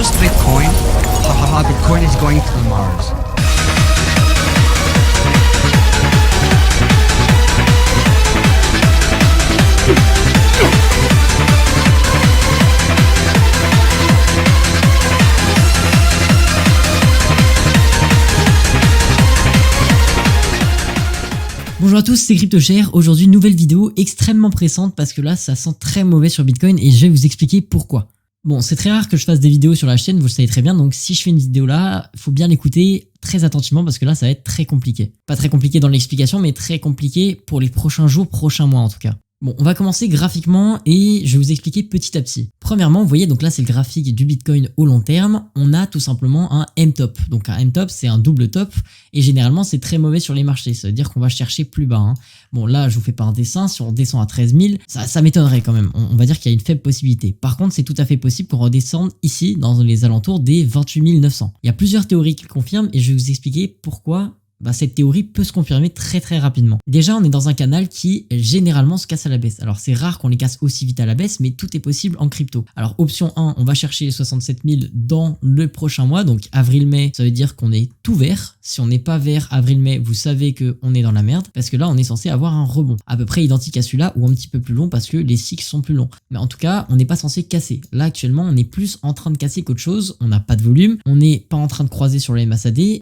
Post Bitcoin, Bitcoin is going to Mars. Bonjour à tous, c'est CryptoShare. Aujourd'hui, nouvelle vidéo extrêmement pressante parce que là, ça sent très mauvais sur Bitcoin et je vais vous expliquer pourquoi. Bon, c'est très rare que je fasse des vidéos sur la chaîne, vous le savez très bien, donc si je fais une vidéo là, faut bien l'écouter très attentivement parce que là, ça va être très compliqué. Pas très compliqué dans l'explication, mais très compliqué pour les prochains jours, prochains mois en tout cas. Bon, on va commencer graphiquement et je vais vous expliquer petit à petit. Premièrement, vous voyez, donc là, c'est le graphique du Bitcoin au long terme. On a tout simplement un M-top. Donc un M-top, c'est un double top et généralement, c'est très mauvais sur les marchés. Ça veut dire qu'on va chercher plus bas. Hein. Bon, là, je vous fais pas un dessin. Si on redescend à 13 000, ça m'étonnerait quand même. On va dire qu'il y a une faible possibilité. Par contre, c'est tout à fait possible qu'on redescende ici, dans les alentours des 28 900. Il y a plusieurs théories qui le confirment et je vais vous expliquer pourquoi cette théorie peut se confirmer très très rapidement. Déjà, on est dans un canal qui généralement se casse à la baisse. Alors c'est rare qu'on les casse aussi vite à la baisse, mais tout est possible en crypto. Alors option 1, on va chercher les 67 000 dans le prochain mois, donc avril-mai, ça veut dire qu'on est tout vert. Si on n'est pas vert avril-mai, vous savez qu'on est dans la merde, parce que là on est censé avoir un rebond, à peu près identique à celui-là, ou un petit peu plus long, parce que les cycles sont plus longs. Mais en tout cas, on n'est pas censé casser. Là actuellement, on est plus en train de casser qu'autre chose, on n'a pas de volume, on n'est pas en train de croiser sur les MACD,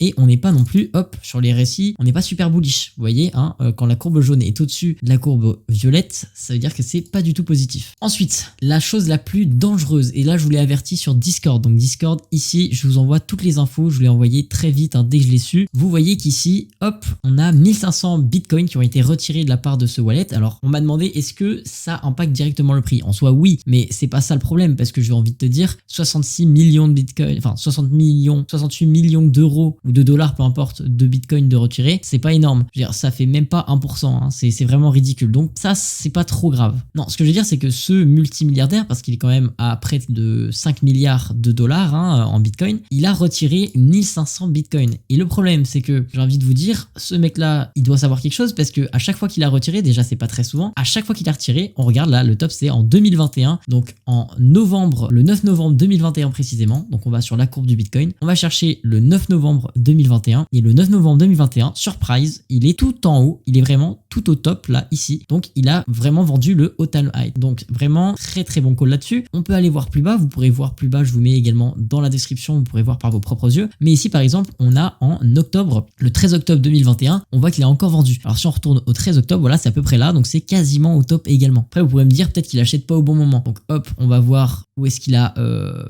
et on n'est pas non plus sur les récits, on n'est pas super bullish, vous voyez, hein, quand la courbe jaune est au-dessus de la courbe violette, ça veut dire que c'est pas du tout positif. Ensuite, la chose la plus dangereuse, et là je vous l'ai averti sur Discord, donc Discord ici, je vous envoie toutes les infos, je vous l'ai envoyé très vite dès que je l'ai su. Vous voyez qu'ici, hop, on a 1500 bitcoins qui ont été retirés de la part de ce wallet. Alors on m'a demandé est-ce que ça impacte directement le prix? En soi oui, mais c'est pas ça le problème, parce que j'ai envie de te dire 66 millions de bitcoins, enfin 68 millions d'euros ou de dollars, peu importe, de bitcoin de retirer, c'est pas énorme. Je veux dire, ça fait même pas 1%, hein. C'est vraiment ridicule. Donc ça, c'est pas trop grave. Non, ce que je veux dire, c'est que ce multimilliardaire, parce qu'il est quand même à près de 5 milliards de dollars en bitcoin, il a retiré 1500 bitcoins. Et le problème, c'est que j'ai envie de vous dire, ce mec-là, il doit savoir quelque chose, parce que à chaque fois qu'il a retiré, déjà c'est pas très souvent, à chaque fois qu'il a retiré, on regarde là, le top c'est en 2021, donc en novembre, le 9 novembre 2021 précisément, donc on va sur la courbe du bitcoin, on va chercher le 9 novembre 2021, et le 9 novembre 2021, surprise, il est tout en haut, il est vraiment tout au top là, ici. Donc il a vraiment vendu le all-time high. Donc vraiment très très bon call là-dessus. On peut aller voir plus bas, vous pourrez voir plus bas, je vous mets également dans la description, vous pourrez voir par vos propres yeux. Mais ici par exemple, on a en octobre, le 13 octobre 2021, on voit qu'il a encore vendu. Alors si on retourne au 13 octobre, voilà, c'est à peu près là, donc c'est quasiment au top également. Après vous pourrez me dire peut-être qu'il achète pas au bon moment. Donc hop, on va voir où est-ce qu'il a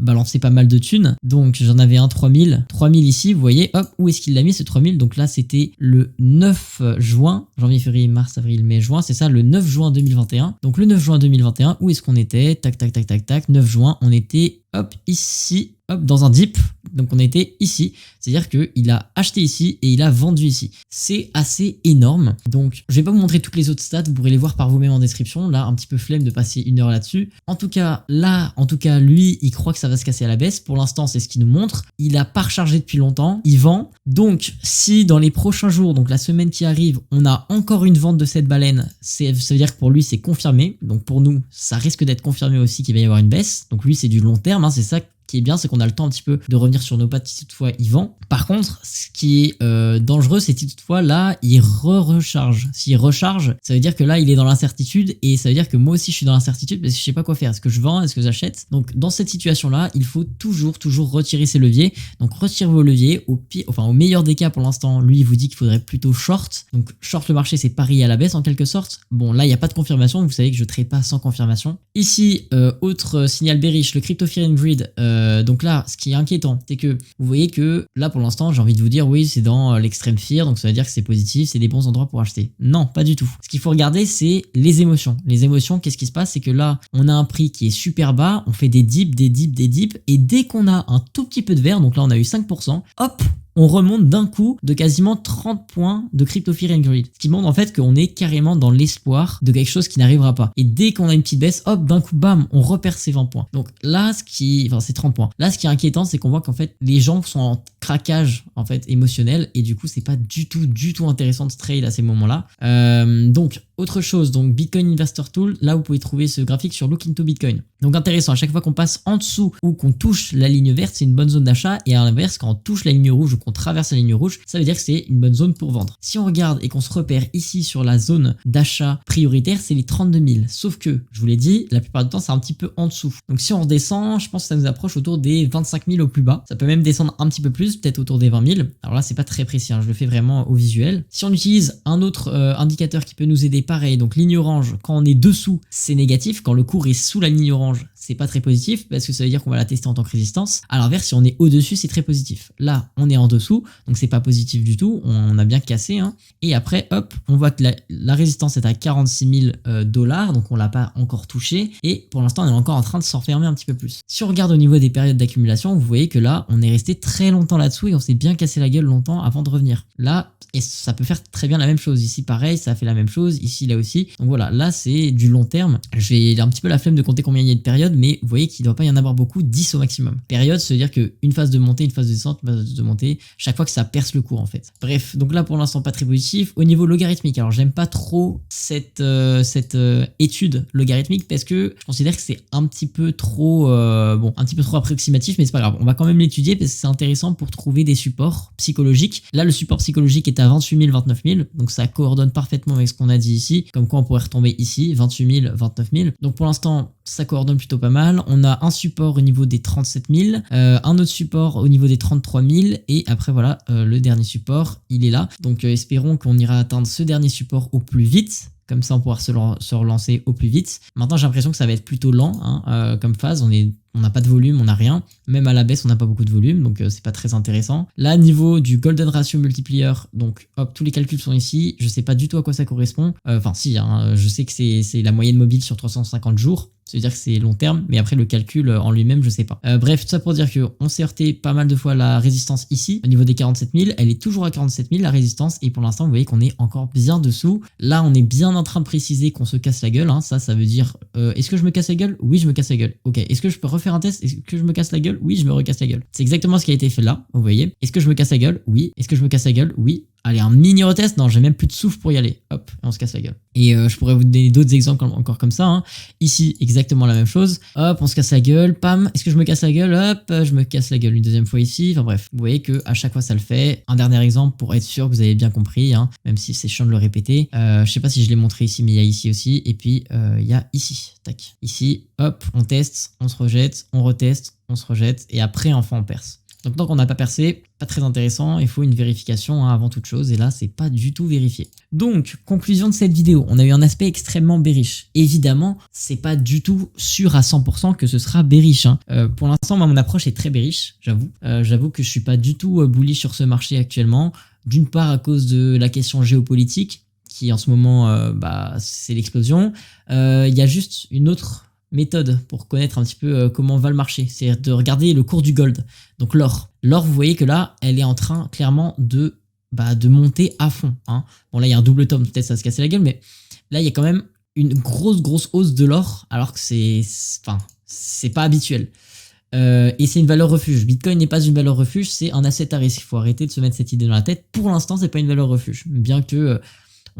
balancé pas mal de thunes. Donc j'en avais un 3000 ici, vous voyez, hop, où est-ce qu'il l'a mis ce 3000? Donc là c'était le 9 juin, janvier, février, mars, avril, mai, juin, c'est ça, le 9 juin 2021. Donc le 9 juin 2021, où est-ce qu'on était? Tac, tac, tac, tac, tac, 9 juin, on était, hop, ici, hop, dans un dip. Donc on était ici, c'est-à-dire qu'il a acheté ici et il a vendu ici. C'est assez énorme. Donc je vais pas vous montrer toutes les autres stats, vous pourrez les voir par vous-même en description. Là, un petit peu flemme de passer une heure là-dessus. En tout cas, lui, il croit que ça va se casser à la baisse. Pour l'instant, c'est ce qu'il nous montre. Il a pas rechargé depuis longtemps, il vend. Donc si dans les prochains jours, donc la semaine qui arrive, on a encore une vente de cette baleine, ça veut dire que pour lui, c'est confirmé. Donc pour nous, ça risque d'être confirmé aussi qu'il va y avoir une baisse. Donc lui, c'est du long terme, hein, c'est ça qui est bien, c'est qu'on a le temps un petit peu de revenir sur nos pattes si toutefois il vend. Par contre, ce qui est dangereux, c'est si toutefois là, il recharge. S'il recharge, ça veut dire que là, il est dans l'incertitude et ça veut dire que moi aussi, je suis dans l'incertitude parce que je sais pas quoi faire. Est-ce que je vends? Est-ce que j'achète? Donc, dans cette situation-là, il faut toujours retirer ses leviers. Donc, retirez vos leviers. Au meilleur des cas, pour l'instant, lui, il vous dit qu'il faudrait plutôt short. Donc, short le marché, c'est parier à la baisse en quelque sorte. Bon, là, il n'y a pas de confirmation. Vous savez que je ne trade pas sans confirmation. Ici, autre signal bearish, le Crypto Fear and Greed. Donc là, ce qui est inquiétant, c'est que vous voyez que là, pour l'instant, j'ai envie de vous dire, oui, c'est dans l'extrême fear, donc ça veut dire que c'est positif, c'est des bons endroits pour acheter. Non, pas du tout. Ce qu'il faut regarder, c'est les émotions. Les émotions, qu'est-ce qui se passe? C'est que là, on a un prix qui est super bas, on fait des dips, et dès qu'on a un tout petit peu de vert, donc là, on a eu 5%, hop, on remonte d'un coup de quasiment 30 points de Crypto Fear and Greed. Ce qui montre en fait qu'on est carrément dans l'espoir de quelque chose qui n'arrivera pas. Et dès qu'on a une petite baisse, hop, d'un coup, bam, on repère ces 20 points. Donc là, c'est 30 points. Là, ce qui est inquiétant, c'est qu'on voit qu'en fait, les gens sont en craquage en fait émotionnel et du coup, c'est pas du tout intéressant de trade à ces moments-là. Donc, autre chose, donc Bitcoin Investor Tool, là, vous pouvez trouver ce graphique sur Look into Bitcoin. Donc intéressant, à chaque fois qu'on passe en dessous ou qu'on touche la ligne verte, c'est une bonne zone d'achat, et à l'inverse, quand on touche la ligne rouge ou qu'on traverse la ligne rouge, ça veut dire que c'est une bonne zone pour vendre. Si on regarde et qu'on se repère ici sur la zone d'achat prioritaire, c'est les 32 000. Sauf que, je vous l'ai dit, la plupart du temps, c'est un petit peu en dessous. Donc si on redescend, je pense que ça nous approche autour des 25 000 au plus bas. Ça peut même descendre un petit peu plus, peut-être autour des 20 000. Alors là, c'est pas très précis, hein, je le fais vraiment au visuel. Si on utilise un autre indicateur qui peut nous aider, pareil, donc ligne orange, quand on est dessous, c'est négatif. Quand le cours est sous la ligne orange, c'est pas très positif parce que ça veut dire qu'on va la tester en tant que résistance. À l'inverse, si on est au-dessus, c'est très positif. Là, on est en dessous, donc c'est pas positif du tout. On a bien cassé. Hein. Et après, hop, on voit que la résistance est à 46 000 $, donc on l'a pas encore touché. Et pour l'instant, on est encore en train de s'enfermer un petit peu plus. Si on regarde au niveau des périodes d'accumulation, vous voyez que là, on est resté très longtemps là-dessous et on s'est bien cassé la gueule longtemps avant de revenir. Là, et ça peut faire très bien la même chose. Ici, pareil, ça a fait la même chose. Ici, là aussi. Donc voilà, là, c'est du long terme. J'ai un petit peu la flemme de compter combien il y a de périodes, mais vous voyez qu'il ne doit pas y en avoir beaucoup, 10 au maximum. Période, ça veut dire qu'une phase de montée, une phase de descente, une phase de montée, chaque fois que ça perce le cours en fait. Bref, donc là pour l'instant pas très positif. Au niveau logarithmique, alors j'aime pas trop cette étude logarithmique parce que je considère que c'est un petit peu trop un petit peu trop approximatif, mais c'est pas grave. On va quand même l'étudier parce que c'est intéressant pour trouver des supports psychologiques. Là, le support psychologique est à 28 000, 29 000, donc ça coordonne parfaitement avec ce qu'on a dit ici. Comme quoi on pourrait retomber ici, 28 000, 29 000. Donc pour l'instant, ça coordonne plutôt pas mal. On a un support au niveau des 37 000, un autre support au niveau des 33 000, et après voilà, le dernier support, il est là. Donc espérons qu'on ira atteindre ce dernier support au plus vite. Comme ça, on pourra se relancer au plus vite. Maintenant, j'ai l'impression que ça va être plutôt lent comme phase. On n'a pas de volume, on n'a rien. Même à la baisse, on n'a pas beaucoup de volume, donc c'est pas très intéressant. Là, niveau du Golden Ratio Multiplier, donc hop, tous les calculs sont ici. Je sais pas du tout à quoi ça correspond. Enfin, si, hein, je sais que c'est la moyenne mobile sur 350 jours. Ça veut dire que c'est long terme, mais après le calcul en lui-même, je sais pas. Bref, tout ça pour dire qu'on s'est heurté pas mal de fois la résistance ici, au niveau des 47 000. Elle est toujours à 47 000 la résistance, et pour l'instant, vous voyez qu'on est encore bien dessous. Là, on est bien en train de préciser qu'on se casse la gueule. Hein. Ça veut dire, est-ce que je me casse la gueule? Oui, je me casse la gueule. Ok. Est-ce que je peux refaire un test? Est-ce que je me casse la gueule? Oui, je me recasse la gueule. C'est exactement ce qui a été fait là, vous voyez. Est-ce que je me casse la gueule? Oui. Est-ce que je me casse la gueule? Oui. Allez, un mini retest? Non, j'ai même plus de souffle pour y aller. Hop, et on se casse la gueule. Et je pourrais vous donner d'autres exemples encore comme ça. Hein. Ici, exactement la même chose. Hop, on se casse la gueule. Pam, est-ce que je me casse la gueule? Hop, je me casse la gueule une deuxième fois ici. Enfin bref, vous voyez que à chaque fois ça le fait. Un dernier exemple pour être sûr que vous avez bien compris, hein, même si c'est chiant de le répéter. Je sais pas si je l'ai montré ici, mais il y a ici aussi. Et puis il y a ici. Tac. Ici, hop, on teste, on se rejette, on reteste, on se rejette, et après enfin on perce. Donc tant qu'on n'a pas percé, pas très intéressant, il faut une vérification avant toute chose, et là c'est pas du tout vérifié. Donc, conclusion de cette vidéo, on a eu un aspect extrêmement bearish. Évidemment, c'est pas du tout sûr à 100% que ce sera bearish. Hein. Pour l'instant, moi mon approche est très bearish, j'avoue. J'avoue que je suis pas du tout bullish sur ce marché actuellement, d'une part à cause de la question géopolitique, qui en ce moment, c'est l'explosion. Il y a juste une autre méthode pour connaître un petit peu comment va le marché, c'est de regarder le cours du gold, donc l'or. L'or, vous voyez que là, elle est en train clairement de monter à fond. Hein. Bon là, il y a un double top, peut-être ça va se casser la gueule, mais là, il y a quand même une grosse hausse de l'or, alors que c'est pas habituel. Et c'est une valeur refuge. Bitcoin n'est pas une valeur refuge, c'est un asset à risque. Il faut arrêter de se mettre cette idée dans la tête. Pour l'instant, c'est pas une valeur refuge, bien que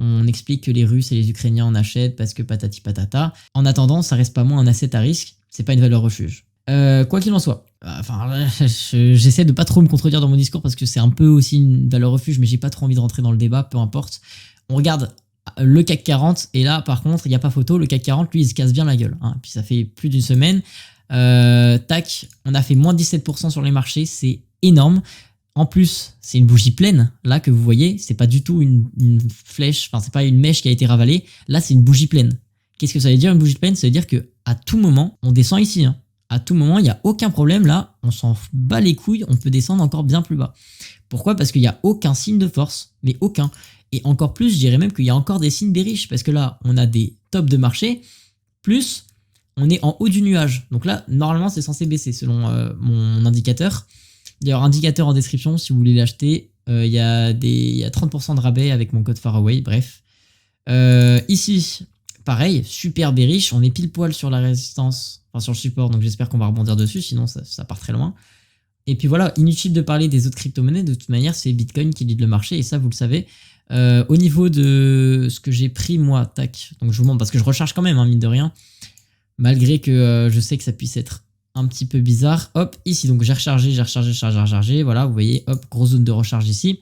on explique que les Russes et les Ukrainiens en achètent parce que patati patata. En attendant, ça reste pas moins un asset à risque, c'est pas une valeur refuge. Quoi qu'il en soit, j'essaie de pas trop me contredire dans mon discours parce que c'est un peu aussi une valeur refuge, mais j'ai pas trop envie de rentrer dans le débat, peu importe. On regarde le CAC 40 et là, par contre, il n'y a pas photo, le CAC 40, lui, il se casse bien la gueule. Hein. Puis ça fait plus d'une semaine. Tac, on a fait moins 17% sur les marchés, c'est énorme. En plus, c'est une bougie pleine, là, que vous voyez. C'est pas du tout une flèche, enfin, c'est pas une mèche qui a été ravalée. Là, c'est une bougie pleine. Qu'est-ce que ça veut dire, une bougie pleine? Ça veut dire que à tout moment, on descend ici. Hein. À tout moment, il n'y a aucun problème. Là, on s'en bat les couilles, on peut descendre encore bien plus bas. Pourquoi? Parce qu'il n'y a aucun signe de force, mais aucun. Et encore plus, je dirais même qu'il y a encore des signes bearish, parce que là, on a des tops de marché, plus on est en haut du nuage. Donc là, normalement, c'est censé baisser selon mon indicateur. D'ailleurs, indicateur en description, si vous voulez l'acheter, il y a 30% de rabais avec mon code Faraway, bref. Ici, pareil, super bearish, on est pile poil sur la résistance, enfin sur le support, donc j'espère qu'on va rebondir dessus, sinon ça part très loin. Et puis voilà, inutile de parler des autres crypto-monnaies, de toute manière, c'est Bitcoin qui lead le marché, et ça, vous le savez. Au niveau de ce que j'ai pris, moi, tac, donc je vous montre, parce que je recharge quand même, hein, mine de rien, malgré que je sais que ça puisse être un petit peu bizarre. Hop, ici, donc j'ai rechargé, voilà, vous voyez, hop, grosse zone de recharge ici.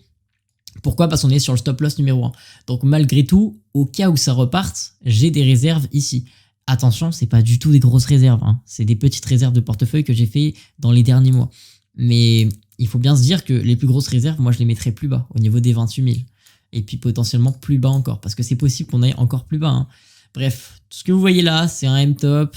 Pourquoi? Parce qu'on est sur le stop loss numéro 1. Donc malgré tout, au cas où ça reparte, j'ai des réserves ici. Attention, c'est pas du tout des grosses réserves, hein. C'est des petites réserves de portefeuille que j'ai fait dans les derniers mois. Mais il faut bien se dire que les plus grosses réserves, moi je les mettrais plus bas, au niveau des 28 000. Et puis potentiellement plus bas encore, parce que c'est possible qu'on aille encore plus bas, hein. Bref, tout ce que vous voyez là, c'est un M-top,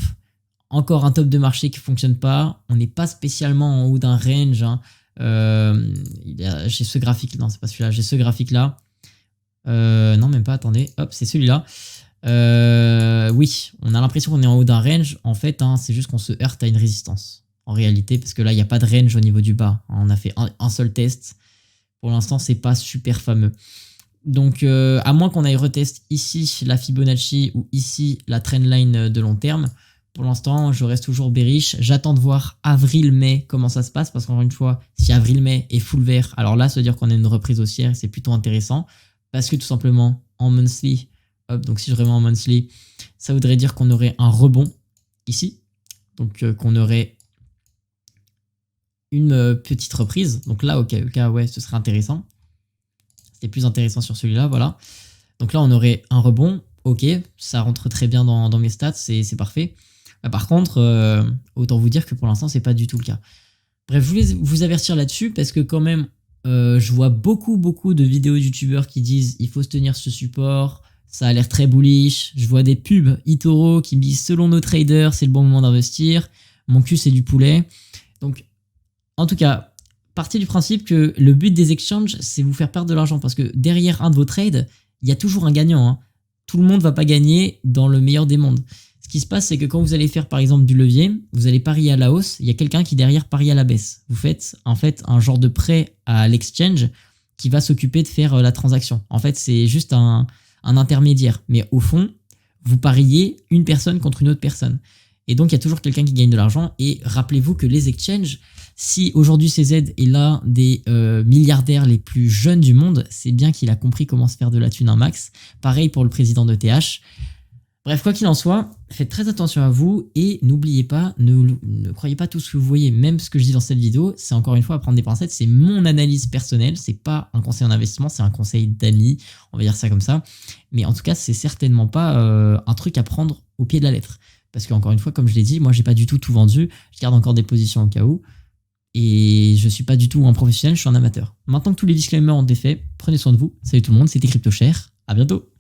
encore un top de marché qui fonctionne pas. On n'est pas spécialement en haut d'un range, hein. J'ai ce graphique, non c'est pas celui-là, j'ai ce graphique là. Non même pas, attendez, hop c'est celui-là. Oui, on a l'impression qu'on est en haut d'un range. En fait, hein, c'est juste qu'on se heurte à une résistance. En réalité, parce que là, il n'y a pas de range au niveau du bas. On a fait un seul test. Pour l'instant, c'est pas super fameux. Donc, à moins qu'on aille retest ici la Fibonacci ou ici la trendline de long terme, pour l'instant, je reste toujours bearish. J'attends de voir avril-mai comment ça se passe. Parce qu'encore une fois, si avril-mai est full vert, alors là, ça veut dire qu'on a une reprise haussière. C'est plutôt intéressant. Parce que tout simplement, en monthly, hop, donc si je remets en monthly, ça voudrait dire qu'on aurait un rebond ici. Donc, qu'on aurait une petite reprise. Donc là, ok, ouais, ce serait intéressant. C'était plus intéressant sur celui-là, voilà. Donc là, on aurait un rebond. Ok, ça rentre très bien dans mes stats, c'est parfait. Bah, par contre, autant vous dire que pour l'instant, c'est pas du tout le cas. Bref, je voulais vous avertir là-dessus parce que quand même, je vois beaucoup de vidéos de youtubeurs qui disent il faut se tenir ce support, ça a l'air très bullish. Je vois des pubs eToro qui me disent selon nos traders, c'est le bon moment d'investir. Mon cul, c'est du poulet. Donc, en tout cas, partez du principe que le but des exchanges, c'est vous faire perdre de l'argent parce que derrière un de vos trades, il y a toujours un gagnant, hein. Tout le monde ne va pas gagner dans le meilleur des mondes. Ce qui se passe, c'est que quand vous allez faire par exemple du levier, vous allez parier à la hausse, il y a quelqu'un qui derrière parie à la baisse. Vous faites en fait un genre de prêt à l'exchange qui va s'occuper de faire la transaction. En fait, c'est juste un intermédiaire. Mais au fond, vous pariez une personne contre une autre personne. Et donc, il y a toujours quelqu'un qui gagne de l'argent. Et rappelez-vous que les exchanges, si aujourd'hui CZ est l'un des milliardaires les plus jeunes du monde, c'est bien qu'il a compris comment se faire de la thune un max. Pareil pour le président de TH. Bref, quoi qu'il en soit, faites très attention à vous et n'oubliez pas, ne croyez pas tout ce que vous voyez, même ce que je dis dans cette vidéo, c'est encore une fois à prendre des pincettes, c'est mon analyse personnelle, c'est pas un conseil en investissement, c'est un conseil d'amis, on va dire ça comme ça. Mais en tout cas, c'est certainement pas un truc à prendre au pied de la lettre. Parce qu'encore une fois, comme je l'ai dit, moi j'ai pas du tout vendu, je garde encore des positions au cas où. Et je suis pas du tout un professionnel, je suis un amateur. Maintenant que tous les disclaimers ont été faits, prenez soin de vous. Salut tout le monde, c'était CryptoShare, à bientôt.